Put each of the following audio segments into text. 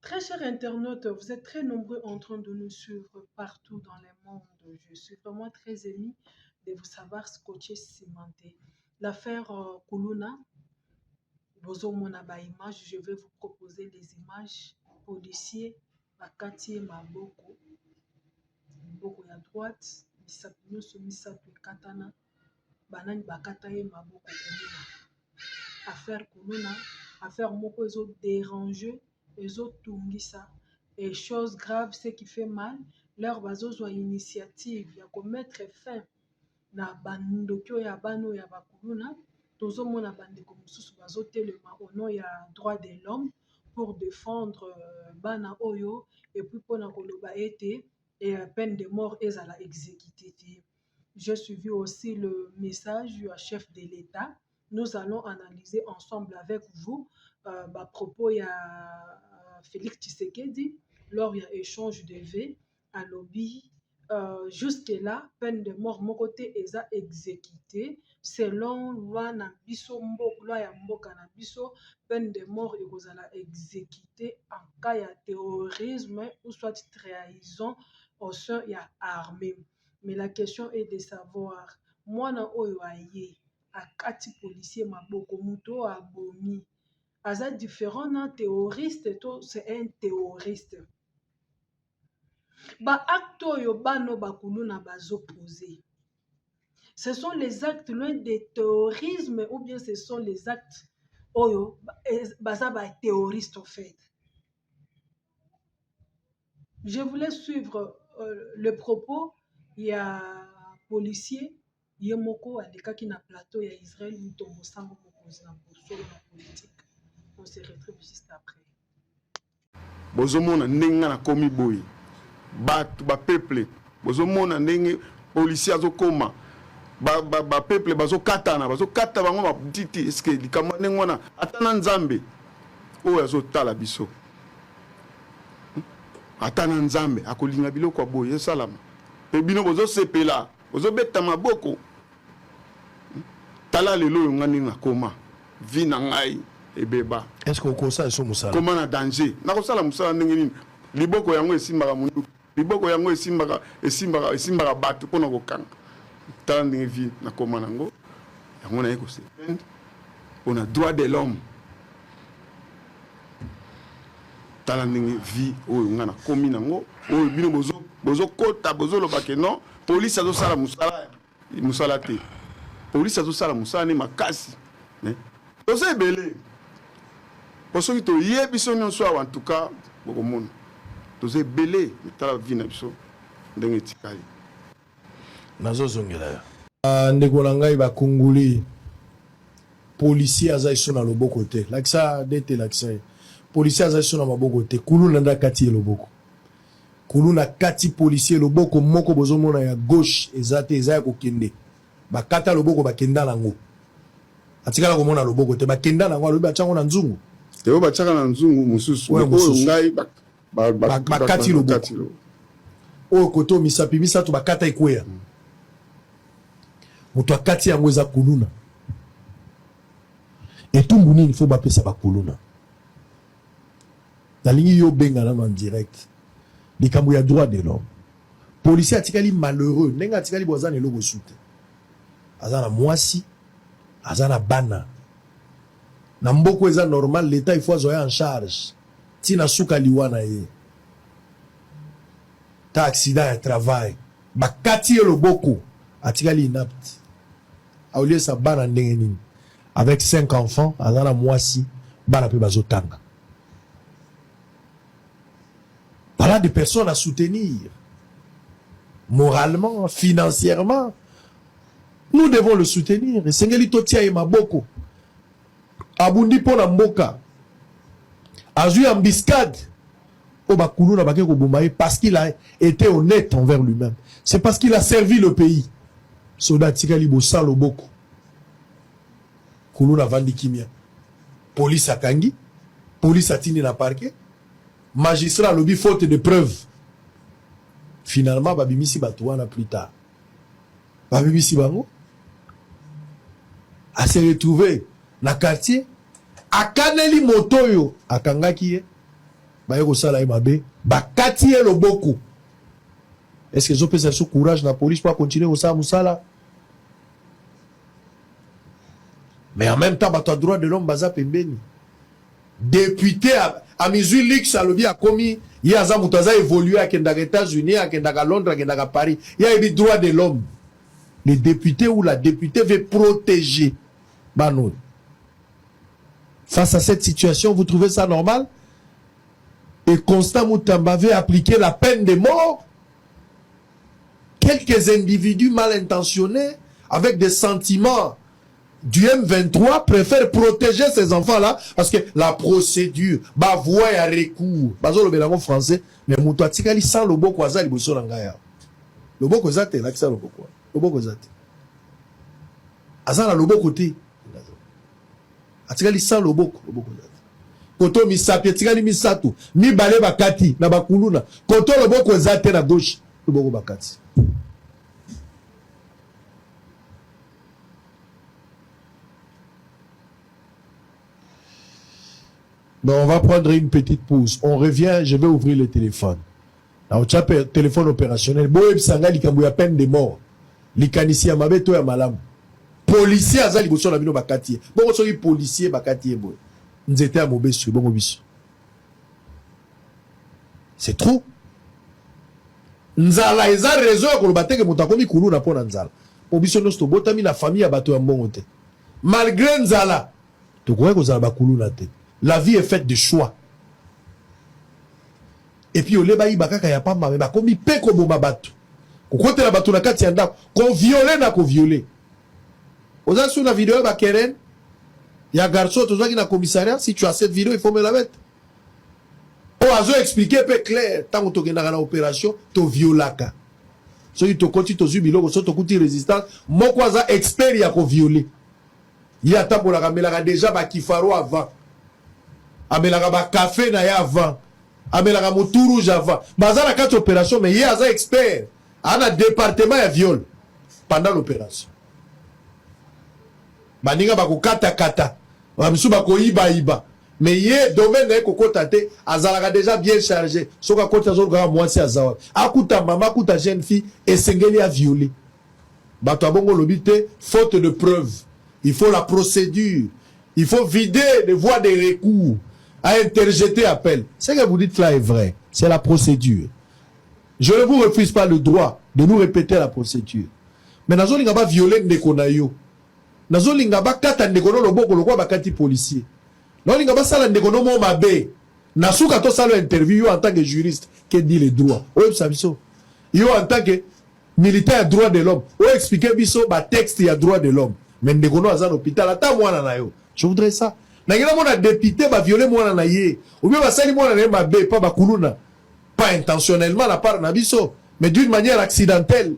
Très chers internautes, vous êtes très nombreux en train de nous suivre partout dans le monde. Je suis vraiment très émue de vous savoir scotché, cimenté. L'affaire Kuluna, Bozomona ba image, je vais vous proposer les images policiers bakati maboko, maboko ya droite, misapi nyonso misato ekatana, banani bakata ye maboko Kuluna. Affaire Kuluna, affaire moko ezo déranger, ezo tungisa. Et chose grave, ce qui fait mal, leur bazozwa initiative ya mettre fin na bandokyo ya bano ya bakuluna. Tozomona bandeko mosusu bazotelema au nom ya droit de l'homme pour défendre bana oyo et puis pona koloba ete et peine de mort ezala exécutée. J'ai suivi aussi le message du chef de l'État. Nous allons analyser ensemble avec vous à propos il y a Félix Tshisekedi lors il y a échange de V à lobby. Jusque-là, peine de mort, mon côté est exécuté selon loi na biso loi ya mboka na biso, peine de mort est exécuté en cas de terrorisme ou soit trahison au sein de l'armée. Mais la question est de savoir, moi na oyo aye akati policier maboko muto abomi aza différent d'un terroriste, to c'est un terroriste. Ba acte oyo bano bakuluna bazoposer, ce sont les actes loin de terrorisme ou bien ce sont les actes oyo baza ba terroriste en fait. Je voulais suivre le propos. Il y a policier yemoko alekaki na plateau ya Israël mutombo sango mokonzi na bosolo na politique. On se retrouve juste après. Bozomona ndenge na komi boy bato ba peuple bozomona ndenge policier azokoma ba peuple bazokatana bazokata bango ba titi eske likama ndenge wana atana nzambe oyo azotala biso atana nzambe akolinga biloko ya boye salama pe bino bozosepela bozobeta maboko tala lelo ngani nakoma vi na ngai ebeba. Est-ce qu'on conseille son musala? Comment na danger? Na kosala musala ndenge nini? Liboko yango esimbaka mundu. Liboko yango esimbaka bato pona kokanga. Tala ndenge vi na koma nango. Yango na yeko se. On a droit de l'homme. Tala ndenge vi oyo nga na komi nango. Oyo bino bozo kota bozo lobake non. Police azo sala musala. Musala te. Police azo sala musala ni makasi. Ne? Ozo ebele. Parce que tu y es besoin de soi en tout cas beaucoup de monde. Tu es belé, tu as vu na biso ndenge tikali. Nazo zongela. Ndeko na ngai ba kongoli policier azaiso na loboko te. Laksa dete laksa. Policier azaiso na maboko te. Kulu nanda kati loboko. Kulu na kati policier loboko moko bozomona ya gauche ezate ezaya kokende. Ba kata loboko bakenda nango. Atikala komona loboko te bakenda nango lobi achango na nzungu. Teo bachaka na nzungu mususu oyo ngai bakati loboko oyo koto misapi misato bakata ikwea moto akati yango eza kuluna etumbu nini fo bapesa bakuluna nalingi yo benga na en direct likambo ya droit de l'homme policier atikali malheureux ndenge atikali boza na eloko sute aza na mwasi aza na bana na mboko eza normal l'état il faut azoya en charge tina suka liwana ye ta accident ya travail bakati ye loboko atikali inapte aulie sa bana ndenge nini avec 5 enfants aza na mwasi bana pe bazotanga. Voilà des personnes à soutenir moralement, financièrement. Nous devons le soutenir. Et sengeli totia ye maboko abundi pona mboka azui embuscade o bakuluna bake ko bomaye parce qu'il a été honnête envers lui-même. C'est parce qu'il a servi le pays. Soda tikali bosa loboko kuluna vandi kimia police akangi police atini na parquet magistrat lobi faute de preuve finalement babimisi bato wana plus tard babimisi bango a se retrouver na quartier akaneli motoyo akangaki ye baye kosala ye mabe bakati ye loboko. Est-ce que zopesa so courage na police pour continuer kosala musala? Mais en même temps bato ya droit de l'homme baza pembeni. Député à Missouri Lix alobi a commis il aza muto aza évolué akendaka États-Unis akendaka Londres akendaka Paris. Il y a eu droit de l'homme. Le député ou la députée veut protéger Banou. Face à cette situation, vous trouvez ça normal? Et Constant Moutamba veut appliquer la peine de mort? Quelques individus mal intentionnés, avec des sentiments du M23, préfèrent protéger ces enfants-là parce que la procédure, bah voie à recours, bah le bélango français, mais Moutou Atikali sans le boko azali bosso langaya. Le boko zate, là, ça le boko. Le boko zate. Azala le boko côté. Atikali sans le boko zate. Koto misapi, atikali misatu, mi bale bakati, na bakuluna. Koto le boko zate na gauche, le boko bakati. Donc on va prendre une petite pause. On revient, je vais ouvrir le téléphone. Alors, tu as un téléphone opérationnel. Boeb Sanga, il y a peine de mort. Likanisi ya mabe to ya malamu. Policier azali boso na bino bakati. Bon so yi policier bakati boy. Nzete ya mobesu bongo biso. C'est trop. Nzala eza raison ya koloba teke moto akomi kulu na pona nzala. Obiso nosto botami na famille ya bato ya mbongo te. Malgré nzala, to koye kozala bakulu na te. La vie est faite de choix. Et puis, au leba iba kaka ya pamba, mais bakomi peko boma batu. Kokote la batu na kati yanda, ko violé na ko violé. Oza sur la vidéo ba Keren, ya garçon toza ki na commissariat, si tu as cette vidéo, il faut me la mettre. O azo expliquer peu clair, tant to gena na opération, to violaka. So yi to koti to zubilo, so to kuti résistance, moko aza expert ya ko violé. Il a tambola kamela déjà ba kifaro avant. Amelaka ba café na ya avant. Amelaka motu rouge avant. Bazala quatre opérations, mais il y a un expert. Un département ya viol pendant l'opération. Baninga bako kata. Bamisu bako iba. Mais il y a domaine na kokota te, azalaka déjà bien chargé. Soka kota zo ga mwasi azawa. Akuta mama, akuta jeune fille et sengeli a violé. Bato abongo lobité, faute de preuve. Il faut la procédure. Il faut vider les voies de recours. À interjeter appel. Ce que vous dites là est vrai. C'est la procédure. Je ne vous refuse pas le droit de nous répéter la procédure. Mais nazo linga ba violer ndeko na yo. Nazo linga ba kata ndeko no loboko lokwa bakati policier. Nazo linga ba sala ndeko no mo mabe. Nasuka to sala interview yo en tant que juriste qui dit les droits. Oyo sabiso. Yo en tant que militaire à droit de l'homme. Oyo expliquer biso ba texte ya droit de l'homme. Mais ndeko no azan hôpital ata mwana na yo. Je voudrais ça. Nagina mona député ba violer mwana na ye. Ou bien ba sali mwana na mabe pas ba kuluna. Pas intentionnellement la part na biso, mais d'une manière accidentelle.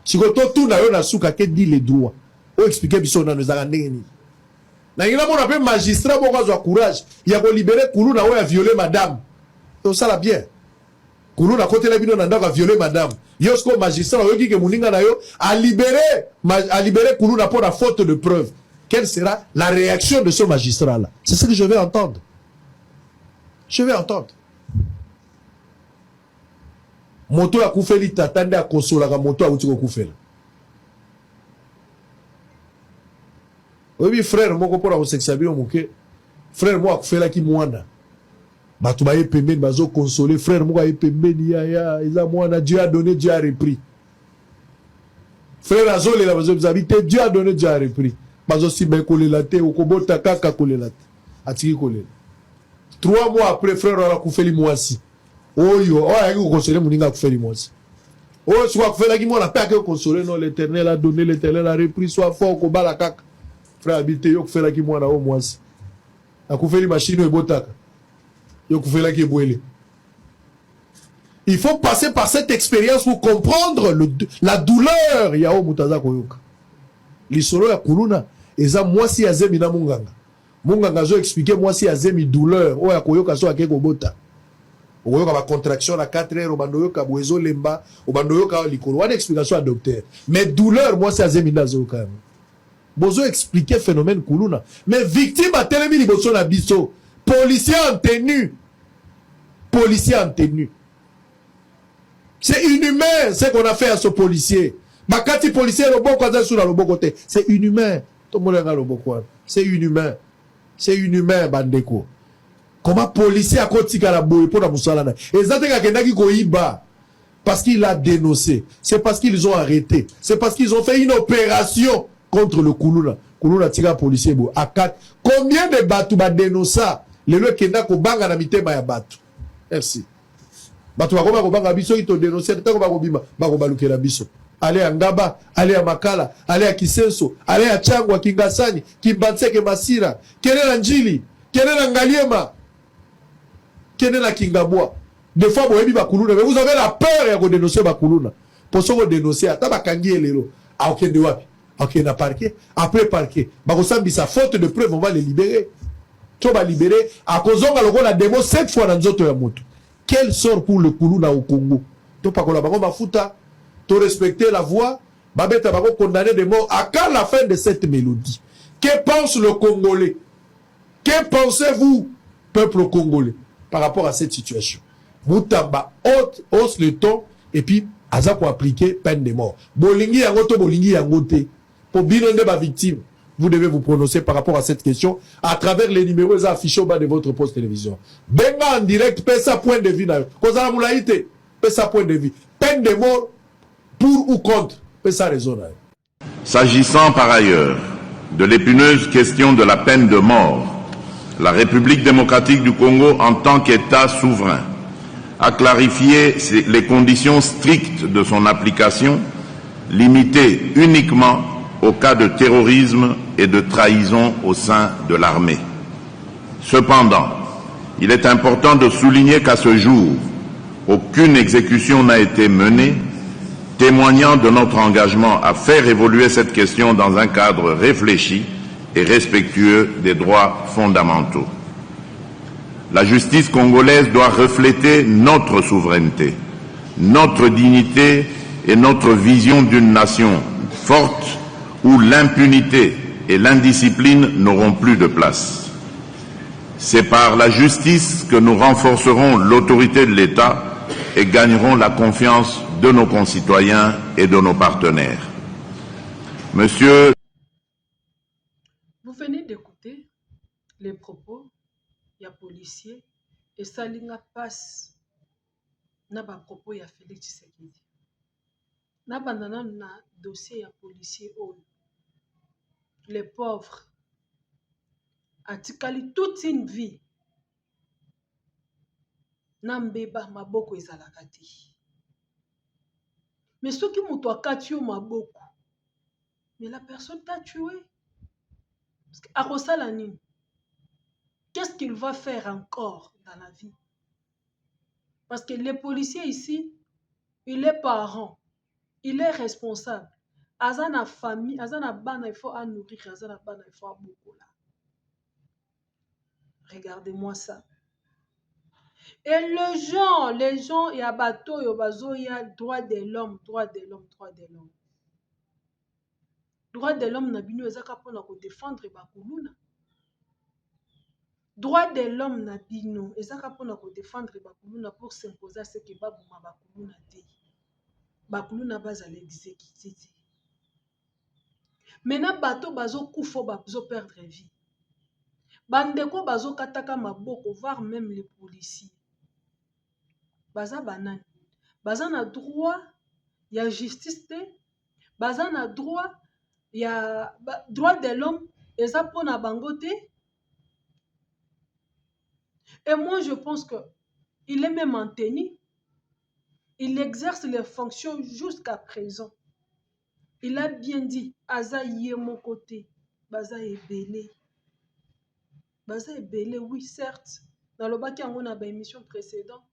Si ko to tout na yo na suka ke dit les droits. O expliquer biso na nous ndenge ni. Nagina mona pe magistrat bo kwa courage, ya ko libérer kuluna o ya violer madame. To ça la bien. Kuluna côté la bino na ndaka violer madame. Yo sko magistrat o ki ke muninga na yo a libérer kuluna pour la faute de preuve. Quelle sera la réaction de ce magistrat-là? C'est ce que je vais entendre. Je vais entendre. Moto ya kufeli tatande a konsola ka moto a utiko kufela. Oui, frère, moko pora ko sexabio moke. Frère moi kufela ki mwana. Batu ba ye pembeni bazo consoler frère moko ye pembeni ya eza mwana Dieu a donné, Dieu a repris. Frère azole la bazo habiter Dieu a donné, Dieu a repris. Bazo si ben kolela te okobota kaka kolela te. Atiki kolela. 3 mois après frère ala kufeli mwasi. Oyo, oya ki consoler muninga kufeli mwasi. Oyo soit kufela ki mwana pa ke consoler non l'Éternel a donné, l'Éternel a repris, soit fort ko bala kaka. Frère habiter yo kufela ki mwana o mwasi. Akufeli machine ebotaka. Yo kufela ki boele. Il faut passer par cette expérience pour comprendre la douleur ya o mutaza koyoka. Lisolo ya kuluna eza mwasi azemi na munganga. Munganga zo expliquer mwasi azemi douleur o ya koyoka so akeko bota. Oyoka ba contraction na 4 heures obando yoka bwezo lemba obando yoka likolo. Wana explication à docteur. Mais douleur mwasi azemi nazo quand même. Bozo expliquer phénomène kuluna. Mais victime a telemi liboso na biso. Policier en tenue. policier en tenue. C'est inhumain ce qu'on a fait à ce policier. Bakati policier c'est inhumain. C'est inhumain. C'est inhumain, Bandeko. Comment policier a kotika la boue pour la moussalana. Et ça parce qu'il a dénoncé. C'est parce qu'ils ont arrêté. C'est parce qu'ils ont fait une opération contre le Koulouna. Koulouna tira policier bo. À 4. Combien de bateaux va dénoncer le lieu qui n'a qu'au banga na mité ya bateau. Merci. Bateau va ko banga biso ito dénoncer tant ko ba ko bima ba ko baluke la biso. Allez à Ngaba, allez à Makala, allez à Kisenso, allez à Changwa, Kingasani, Kimbanseke Masira, quel est l'Anjili, quel est l'Angaliema, quel est la Kingabwa. Des fois, vous avez la peur de dénoncer Bakuluna. Pour ça, vous dénoncez à Tabakangi et Lelo. À aucun de wapi. Ok, on a parqué. Après parqué. Bakosambi, sa faute de preuve, on va les libérer. Tu vas libérer. À cause de la démo 7 fois dans notre moto. Quel sort pour le Kuluna au Congo? Tu pas qu'on la bago mafuta. Tu respecter la voix. Babeta bago condamné de mort. À quand la fin de cette mélodie? Que pense le Congolais? Que pensez-vous, peuple congolais, par rapport à cette situation? Moutamba hausse le ton et puis aza pour appliquer peine de mort. Bolingi yangoto bolingi yangote. Pour binonde ba victime, vous devez vous prononcer par rapport à cette question à travers les numéros affichés au bas de votre poste télévision. Benga en direct, pesa point de vue na yo. Kozala moulaïté, pesa point de vue. Peine de mort pour ou contre, pesa raison na yo. S'agissant par ailleurs de l'épineuse question de la peine de mort, la République démocratique du Congo en tant qu'État souverain a clarifié les conditions strictes de son application, limitées uniquement au cas de terrorisme et de trahison au sein de l'armée. Cependant, il est important de souligner qu'à ce jour, aucune exécution n'a été menée, témoignant de notre engagement à faire évoluer cette question dans un cadre réfléchi et respectueux des droits fondamentaux. La justice congolaise doit refléter notre souveraineté, notre dignité et notre vision d'une nation forte où l'impunité et l'indiscipline n'auront plus de place. C'est par la justice que nous renforcerons l'autorité de l'État et gagnerons la confiance de nos concitoyens et de nos partenaires. Monsieur... Vous venez d'écouter les propos ya policier et salinga passe na ba propos ya Félix Tshisekedi na bandana na dossier ya policier oyo les pauvres atikali toute une vie na mbeba maboko ezalaka te mais soki moto akati yo maboko mais la personne t'a tué parce que akosala nini. Qu'est-ce qu'il va faire encore dans la vie? Parce que le policier ici, il est parent, il est responsable. Azana famille, azana bana, il faut à nourrir, azana bana, il faut à beaucoup là. Regardez-moi ça. Et les gens, il y a bateau, il y a droit de l'homme, droit de l'homme, droit de l'homme. Droit de l'homme, Nabino, ezaka pona ko défendre Bakuluna. Droit de l'homme na bino ezaka pona ko défendre Bakuluna pour s'imposer à ce que babuma Bakuluna te Bakuluna bazala exécuté. Maintenant bato bazo kufo bazo perdre vie. Bandeko bazo kataka maboko voire même les policiers. Baza banani. Baza na droit ya justice te. Baza na droit ya droit de l'homme eza pona bango te. Et moi, je pense qu'il est même en tenue. Il exerce les fonctions jusqu'à présent. Il a bien dit, Aza yé mon côté, Baza est belé. Baza est belé, oui, certes. Dans le baki, on a une émission précédente.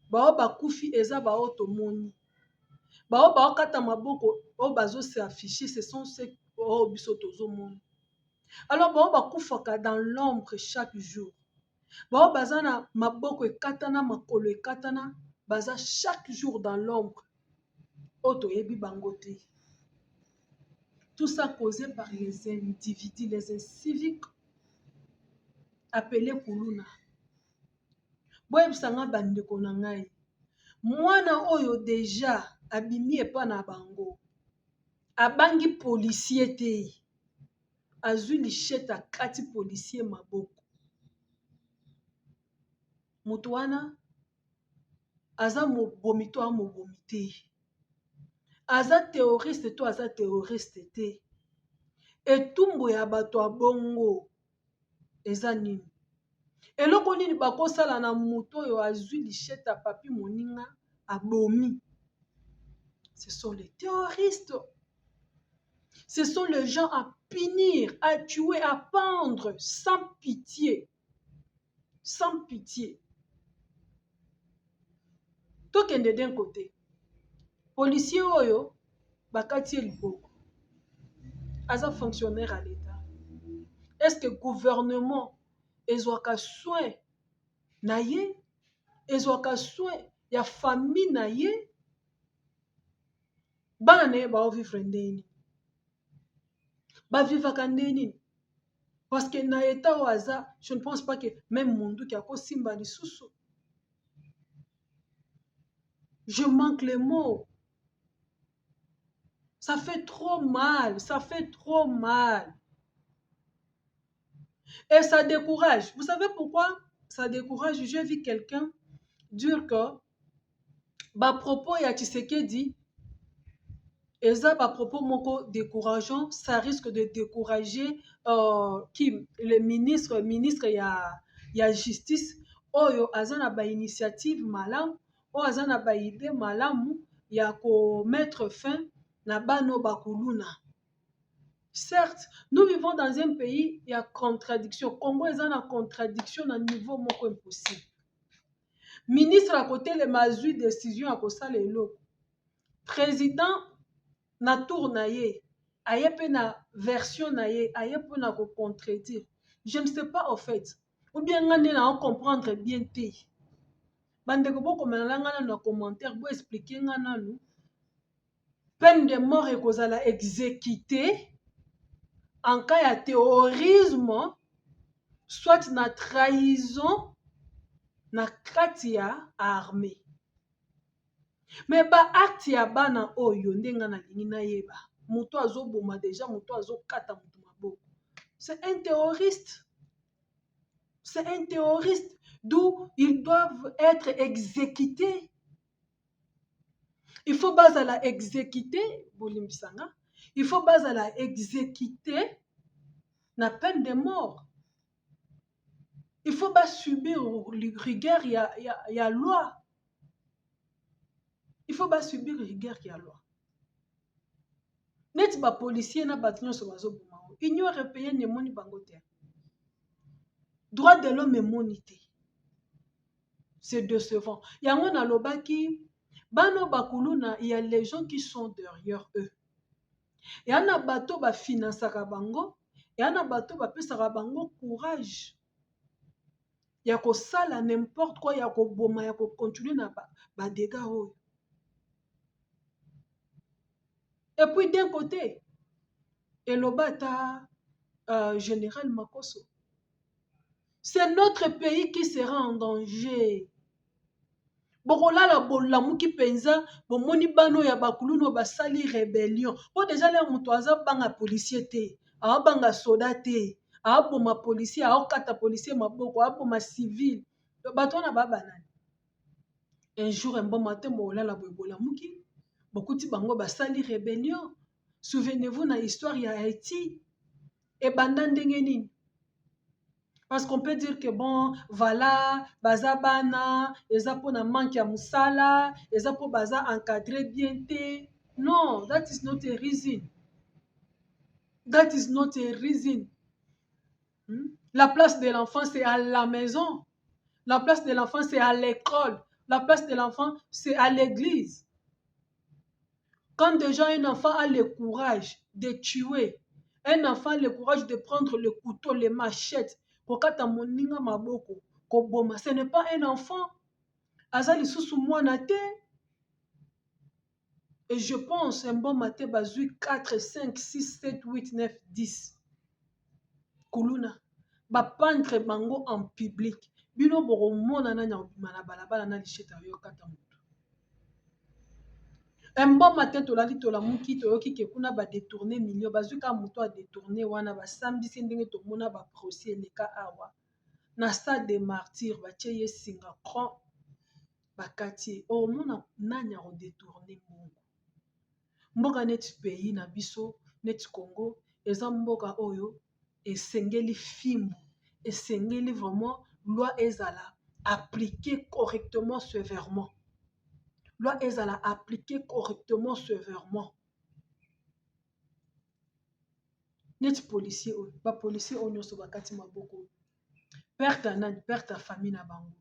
Bao ba koufi eza ba otomoni. Bao ba kata maboko, o bazo se afficher, ce sont ceux au bisotozo moni. Alors, bao ba koufaka dans l'ombre chaque jour. Bao bazana maboko ekatana makolo ekatana baza chaque jour dans l'ombre oto yebi bangote. Tout ça causé par les individus, les inciviques appelés Kuluna. boyebisanga bandeko na ngai mwana oyo deja abimi epa na bango abangi policier te azwi lichette akati policier maboko moto wana aza mobomi to amobomi te aza terroriste to aza terroriste te etumbu ya bato ya bongo eza nini eloko nini bakosala na moto oyo azwi lichette ya papi moninga abomi. Ce sont les terroristes. Ce sont les gens à punir, à tuer, à pendre sans pitié. Sans pitié. Tokende d'un côté. Policier oyo, bakati liboko. Aza fonctionnaire à l'État. Est-ce que le gouvernement ezwaka soin na ye? Ezwaka soin ya famille na ye? Bana na ye baovivre ndeni. Bavivaka ndeni. Parce que na état au hasard, je ne pense pas que même Mundu qui a kosimba lisusu. Je manque les mots. Ça fait trop mal. Ça fait trop mal. Et ça décourage. Vous savez pourquoi ça décourage? J'ai vu quelqu'un dire que bah propos ya Tshisekedi et ça bah propos moko décourageant, ça risque de décourager qui le ministre ya justice oyo azana ba initiative malam o azana ba idée malamu ya ko mettre fin na bano bakuluna. Certes, nous vivons dans un pays, il y a contradiction. Congo est en contradiction à un niveau moko impossible. Ministre à côté, les mazui décision à cause de l'eau. Président, na tour na ye, aye pe na version na ye, aye pe na ko contredire. Je ne sais pas au fait. Ou bien ngane na comprendre bien te. Bande ko boko menanga na commentaire, bo expliquer ngana nous. Peine de mort et cause la exécuter. En cas de terrorisme, soit na trahison, na katia armée. Mais ba acte ya bana oyo ndenga na lingi na yeba. Muto azo boma déjà, muto azo kata muto maboko. C'est un terroriste. C'est un terroriste. D'où ils doivent être exécutés. Il faut base à la exécuter, Bolimbisanga. Il faut base à la exécuter la peine de mort. Il faut pas subir rigueur, il y a loi. Il faut pas subir rigueur, il y a loi. Net ba policier na batinyo so bazo bumao. Union européenne ne moni bangote. Droit de l'homme est monité. C'est décevant. Yango na lobaki bano bakuluna, il y a les gens qui sont derrière eux. Et ana bato ba finansaka bango, et ana bato ba pesaka bango courage. Ya ko sala n'importe quoi, ya ko boma, ya ko continuer na ba dégâts oyo. Et puis d'un côté, Elobata général Makoso. C'est notre pays qui sera en danger. Bokola la bolamu ki penza bomoni bano ya bakuluno basali rébellion. Po déjà les muto aza banga policier te, a banga soldat te, a boma policier, a kata policier maboko, a boma civil. Bato na baba nani. Un jour un bon matin bokola la bolamu ki bokuti bango basali rébellion. Souvenez-vous na histoire ya Haïti et banda ndenge nini. Parce qu'on peut dire que bon, voilà, baza bana, eza po na manque ya musala, eza po baza encadré bien te. Non, that is not a reason. That is not a reason. La place de l'enfant, c'est à la maison. La place de l'enfant, c'est à l'école. La place de l'enfant, c'est à l'église. Quand déjà un enfant a le courage de tuer, un enfant a le courage de prendre le couteau, les machettes, ce n'est pas un enfant. Azali susu mwana te. Et je pense un bon matin bazui 4, 5, 6, 7, 8, 9, 10. Kuluna. Ba pendre bango en public. bino bokomona na nyakobima na balabala na lisheta yo kata moto emboma te tolali tolamuki toyoki ke kuna badetourne million bazwi ka moto adetourne wana basambisi ndenge tomona baproci eleka awa na stade de martyre batie ye singa cran bakati ye omona nani akodetourne mbongo mboka neti pays na biso neti Congo eza mboka oyo esengeli fimbu esengeli vraiment loi ezala appliquer correctement sévèrement loi ezala appliquer correctement sévèrement neti policier oyo bapolicier oyo nyonso bakati maboko perte ya nani perte ya famille na bango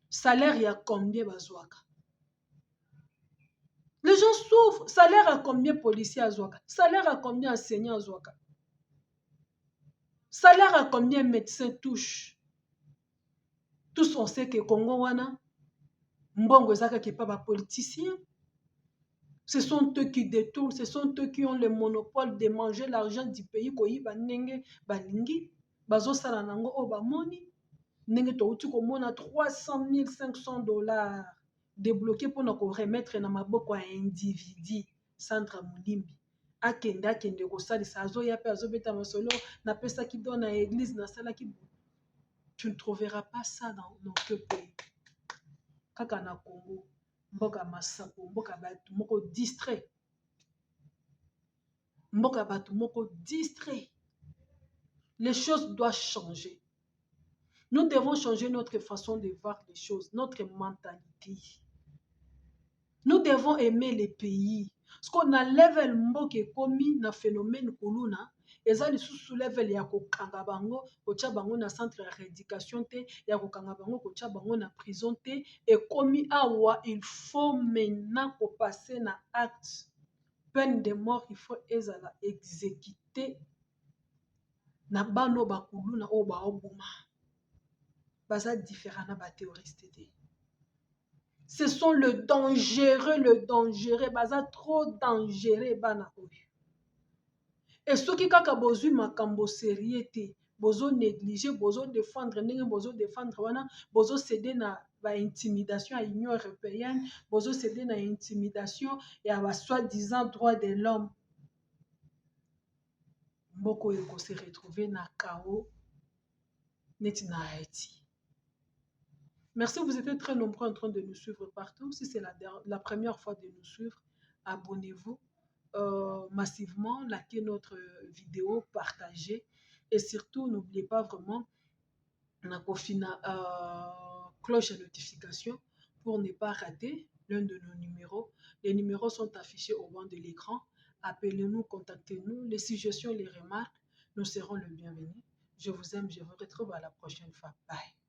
salaire ya combien bazwaka les gens souffrent salaire à combien policier azwaka salaire à combien enseignant azwaka salaire à combien médecin touche tous on sait que Congo wana mbongo ezaka ke pa bapoliticien ce sont eux qui détournent ce sont eux qui ont le monopole de manger l'argent du pays koyiba ndenge balingi bazosala nango oyo bamoni ndenge touti komona 300 000 500 $ débloqué mpona koremettre na maboko ya individu centre molimbi akende kosalisa azoya mpe azobeta masolo napesaki do na église nasalaki tu ne trouveras pas ça dans aucun pays kaka na Congo mboka masapo mboka bato moko distrait mboka bato moko distrait les choses doivent changer nous devons changer notre façon de voir les choses notre mentalité nous devons aimer les pays parce qu'on a level mboka ekomi na phénomène kuluna eza lisusu level ya kokanga bango kotia bango na centre ya rééducation te ya kokanga bango kotia bango na prison te ekomi awa il faut maintenant kopasser na acte peine de mort il faut ezala exécuter na bano bakuluna oyo baobuma baza différent na bathéoriste te ce sont le dangereux baza trop dangereux bana oyo et soki kaka bozwi makambo sérieux te bozo négliger bozo défendre ndenge bozo défendre wana bozo céder na ba intimidation à Union européenne bozo céder na intimidation ya ba soi-disant droits de l'homme mboka oyo ko se retrouver na chaos neti na Haïti. Merci, vous êtes très nombreux en train de nous suivre partout. Si c'est la première fois de nous suivre, abonnez-vous massivement, likez notre vidéo, partagez. Et surtout, n'oubliez pas vraiment la cloche de notification pour ne pas rater l'un de nos numéros. Les numéros sont affichés au bas de l'écran. Appelez-nous, contactez-nous. Les suggestions, les remarques, nous serons le bienvenu. Je vous aime, je vous retrouve à la prochaine fois. Bye.